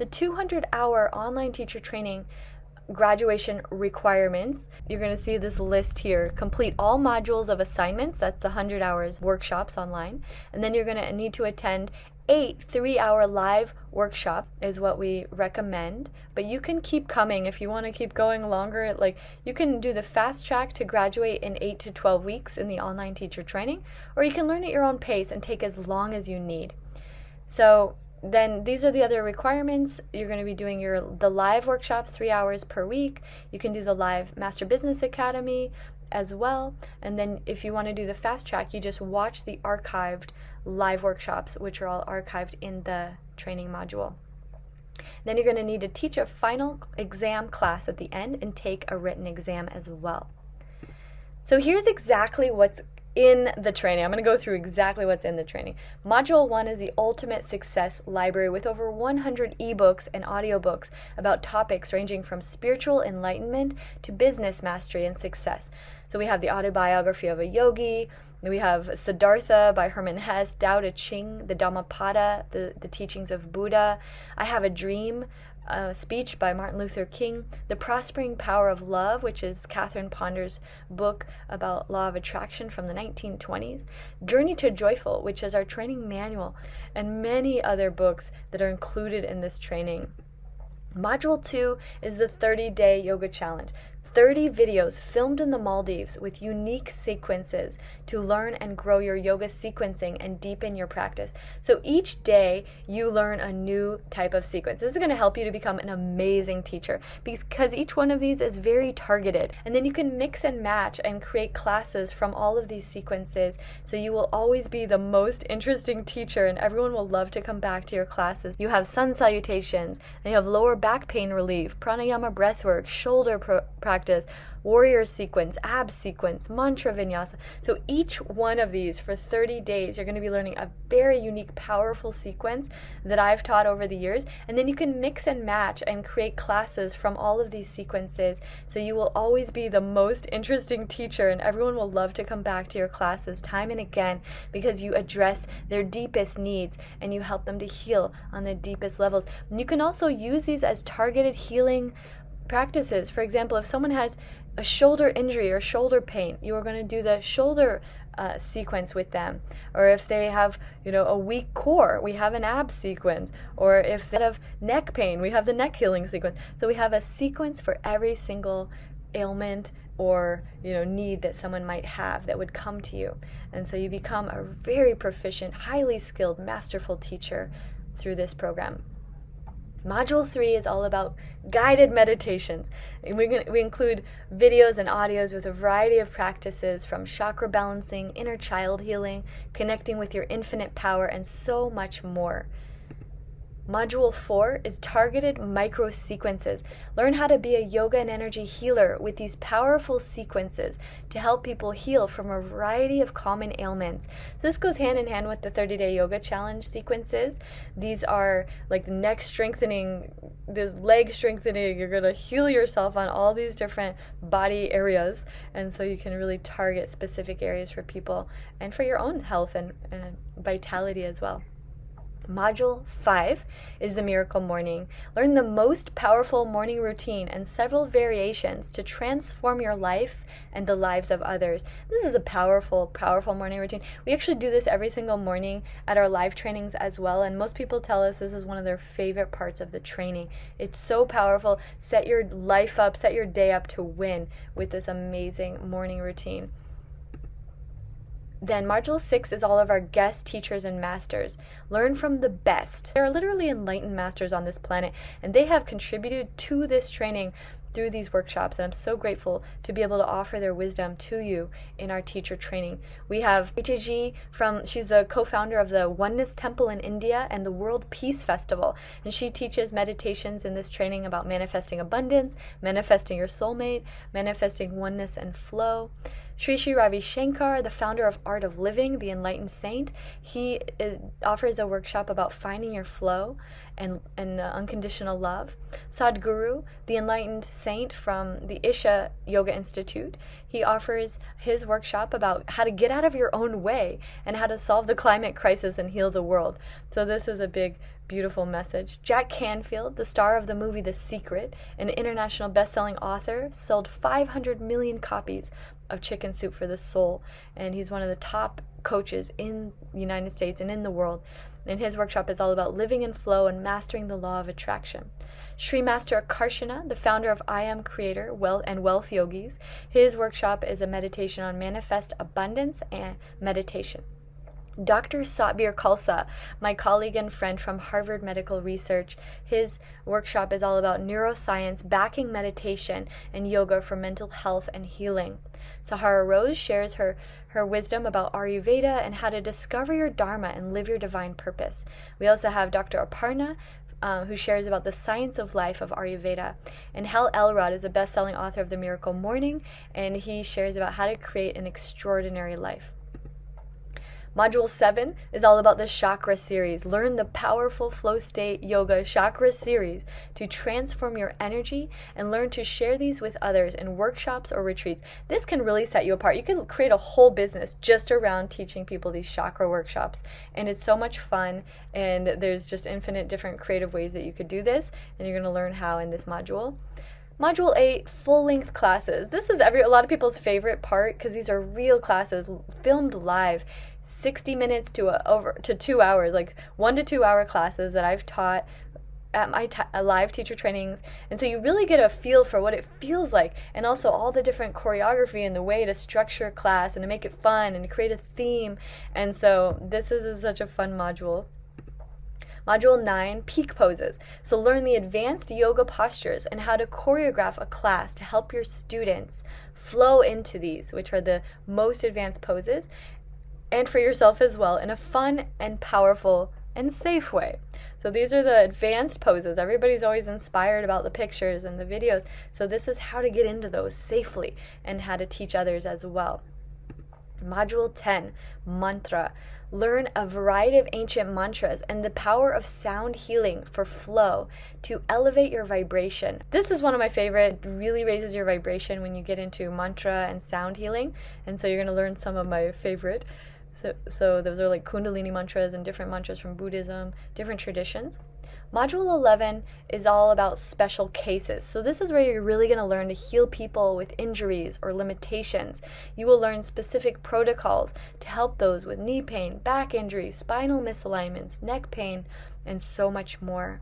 The 200-hour online teacher training graduation requirements, you're going to see this list here. Complete all modules of assignments, that's the 100 hours workshops online, and then you're going to need to attend 8 3-hour live workshop is what we recommend, but you can keep coming if you want to keep going longer. Like, you can do the fast track to graduate in 8 to 12 weeks in the online teacher training, or you can learn at your own pace and take as long as you need. So then these are the other requirements. You're going to be doing the live workshops 3 hours per week. You can do the live Master Business Academy as well. And then if you want to do the fast track, you just watch the archived live workshops, which are all archived in the training module. Then you're going to need to teach a final exam class at the end and take a written exam as well. So here's exactly what's in the training. I'm going to go through exactly what's in the training. Module 1 is the Ultimate Success Library with over 100 ebooks and audiobooks about topics ranging from spiritual enlightenment to business mastery and success. So we have the autobiography of a yogi, we have Siddhartha by Hermann Hesse, Tao Te Ching, the Dhammapada, the teachings of Buddha. I Have a Dream, speech by Martin Luther King, The Prospering Power of Love, which is Catherine Ponder's book about law of attraction from the 1920s, Journey to Joyful, which is our training manual, and many other books that are included in this training. Module 2 is the 30-day yoga challenge. 30 videos filmed in the Maldives with unique sequences to learn and grow your yoga sequencing and deepen your practice. So each day you learn a new type of sequence. This is going to help you to become an amazing teacher because each one of these is very targeted. And then you can mix and match and create classes from all of these sequences, so you will always be the most interesting teacher and everyone will love to come back to your classes. You have sun salutations, and you have lower back pain relief, pranayama breathwork, shoulder practice, warrior sequence, ab sequence, mantra vinyasa. So each one of these for 30 days, you're going to be learning a very unique, powerful sequence that I've taught over the years. And then you can mix and match and create classes from all of these sequences. So you will always be the most interesting teacher and everyone will love to come back to your classes time and again because you address their deepest needs and you help them to heal on the deepest levels. And you can also use these as targeted healing practices. For example, if someone has a shoulder injury or shoulder pain, you are going to do the shoulder sequence with them. Or if they have, a weak core, we have an ab sequence. Or if they have neck pain, we have the neck healing sequence. So we have a sequence for every single ailment or need that someone might have that would come to you. And so you become a very proficient, highly skilled, masterful teacher through this program. Module 3 is all about guided meditations. And we include videos and audios with a variety of practices from chakra balancing, inner child healing, connecting with your infinite power, and so much more. Module 4 is targeted micro sequences. Learn how to be a yoga and energy healer with these powerful sequences to help people heal from a variety of common ailments. So this goes hand in hand with the 30-day yoga challenge sequences. These are like the neck strengthening, this leg strengthening. You're going to heal yourself on all these different body areas. And so you can really target specific areas for people and for your own health and vitality as well. Module 5 is the Miracle Morning. Learn the most powerful morning routine and several variations to transform your life and the lives of others. This is a powerful, powerful morning routine. We actually do this every single morning at our live trainings as well, and most people tell us this is one of their favorite parts of the training. It's so powerful. Set your life up, set your day up to win with this amazing morning routine. Then Module 6 is all of our guest teachers and masters. Learn from the best. There are literally enlightened masters on this planet, and they have contributed to this training through these workshops, and I'm so grateful to be able to offer their wisdom to you in our teacher training. We have YTT she's the co-founder of the Oneness Temple in India and the World Peace Festival, and she teaches meditations in this training about manifesting abundance, manifesting your soulmate, manifesting oneness and flow. Sri Ravi Shankar, the founder of Art of Living, the Enlightened Saint, he offers a workshop about finding your flow and unconditional love. Sadhguru, the Enlightened Saint from the Isha Yoga Institute, he offers his workshop about how to get out of your own way and how to solve the climate crisis and heal the world. So this is a big beautiful message. Jack Canfield, the star of the movie The Secret, an international best-selling author, sold 500 million copies of Chicken Soup for the Soul, and he's one of the top coaches in the United States and in the world. And his workshop is all about living in flow and mastering the law of attraction. Sri Master Akarshana, the founder of I Am Creator and Wealth Yogis, his workshop is a meditation on manifest abundance and meditation. Dr. Satbir Khalsa, my colleague and friend from Harvard Medical Research, his workshop is all about neuroscience backing meditation and yoga for mental health and healing. Sahara Rose shares her wisdom about Ayurveda and how to discover your dharma and live your divine purpose. We also have Dr. Aparna, who shares about the science of life of Ayurveda. And Hal Elrod is a best-selling author of The Miracle Morning, and he shares about how to create an extraordinary life. Module 7 is all about the Chakra Series. Learn the powerful flow state yoga Chakra Series to transform your energy and learn to share these with others in workshops or retreats. This can really set you apart. You can create a whole business just around teaching people these chakra workshops. And it's so much fun, and there's just infinite different creative ways that you could do this, and you're going to learn how in this module. Module 8, full-length classes. This is a lot of people's favorite part because these are real classes filmed live. 60 minutes to 2 hours, like 1 to 2 hour classes that I've taught at my live teacher trainings. And so you really get a feel for what it feels like, and also all the different choreography and the way to structure a class and to make it fun and to create a theme. And so this is such a fun module. Module 9, peak poses. So learn the advanced yoga postures and how to choreograph a class to help your students flow into these, which are the most advanced poses, and for yourself as well, in a fun and powerful and safe way. So these are the advanced poses. Everybody's always inspired about the pictures and the videos. So this is how to get into those safely and how to teach others as well. Module 10, mantra. Learn a variety of ancient mantras and the power of sound healing for flow to elevate your vibration. This is one of my favorite. It really raises your vibration when you get into mantra and sound healing. And so you're going to learn some of my favorite. So those are like Kundalini mantras and different mantras from Buddhism, different traditions. Module 11 is all about special cases. So this is where you're really going to learn to heal people with injuries or limitations. You will learn specific protocols to help those with knee pain, back injuries, spinal misalignments, neck pain, and so much more.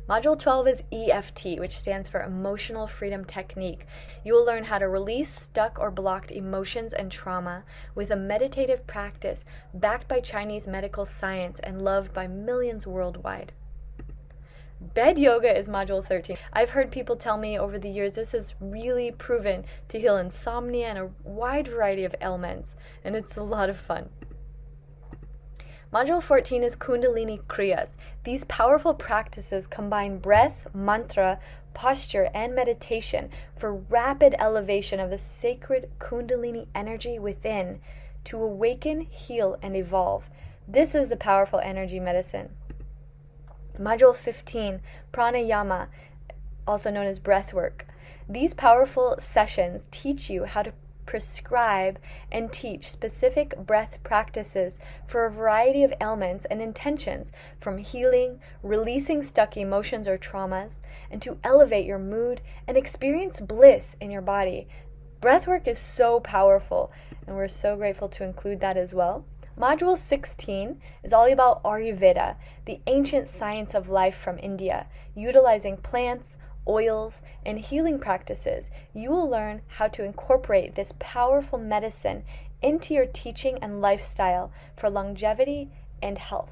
Module 12 is EFT, which stands for Emotional Freedom Technique. You will learn how to release stuck or blocked emotions and trauma with a meditative practice backed by Chinese medical science and loved by millions worldwide. Bed yoga is module 13. I've heard people tell me over the years this is really proven to heal insomnia and a wide variety of ailments, and it's a lot of fun. Module 14 is Kundalini Kriyas. These powerful practices combine breath, mantra, posture, and meditation for rapid elevation of the sacred Kundalini energy within to awaken, heal, and evolve. This is the powerful energy medicine. Module 15, Pranayama, also known as breathwork. These powerful sessions teach you how to prescribe and teach specific breath practices for a variety of ailments and intentions, from healing, releasing stuck emotions or traumas, and to elevate your mood and experience bliss in your body. Breathwork is so powerful, and we're so grateful to include that as well. Module 16 is all about Ayurveda, the ancient science of life from India, utilizing plants, oils, and healing practices. You will learn how to incorporate this powerful medicine into your teaching and lifestyle for longevity and health.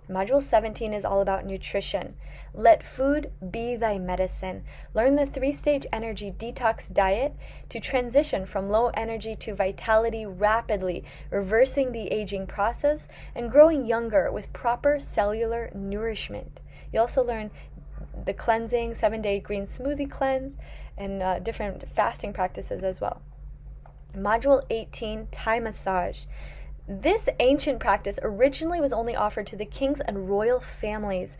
Module 17 is all about nutrition. Let food be thy medicine. Learn the 3-stage energy detox diet to transition from low energy to vitality rapidly, reversing the aging process and growing younger with proper cellular nourishment. You also learn the cleansing 7-day green smoothie cleanse and different fasting practices as well. Module 18, Thai massage. This ancient practice originally was only offered to the kings and royal families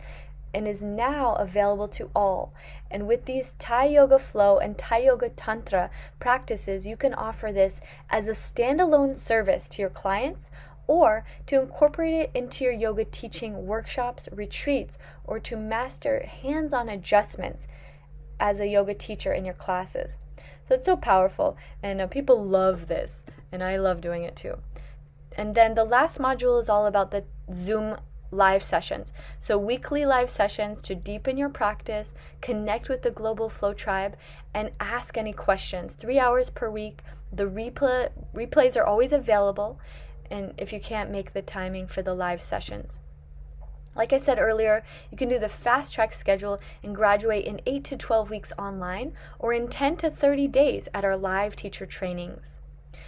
and is now available to all. And with these Thai Yoga Flow and Thai Yoga Tantra practices, you can offer this as a standalone service to your clients or to incorporate it into your yoga teaching workshops, retreats, or to master hands-on adjustments as a yoga teacher in your classes. So it's so powerful, and people love this, and I love doing it too. And then the last module is all about the Zoom live sessions. So weekly live sessions to deepen your practice, connect with the Global Flow Tribe, and ask any questions. 3 hours per week. The replays are always available, and if you can't make the timing for the live sessions. Like I said earlier, you can do the fast track schedule and graduate in 8 to 12 weeks online, or in 10 to 30 days at our live teacher trainings.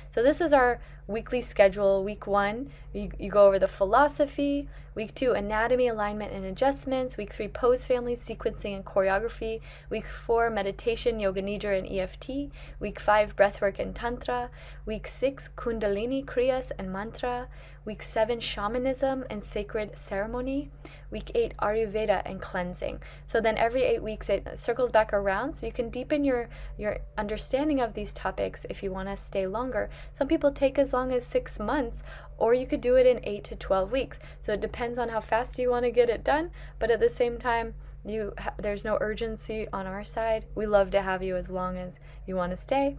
So this is our weekly schedule. Week 1, you go over the philosophy. Week 2, anatomy, alignment, and adjustments. Week 3, pose family, sequencing, and choreography. Week 4, meditation, yoga nidra, and EFT. Week 5, breathwork and tantra. Week 6, Kundalini Kriyas and mantra. Week 7, shamanism and sacred ceremony. Week 8, Ayurveda and cleansing. So then every 8 weeks it circles back around, so you can deepen your understanding of these topics if you want to stay longer. Some people take as long as 6 months, or you could do it in 8 to 12 weeks. So it depends on how fast you want to get it done, but at the same time, there's no urgency on our side. We love to have you as long as you want to stay.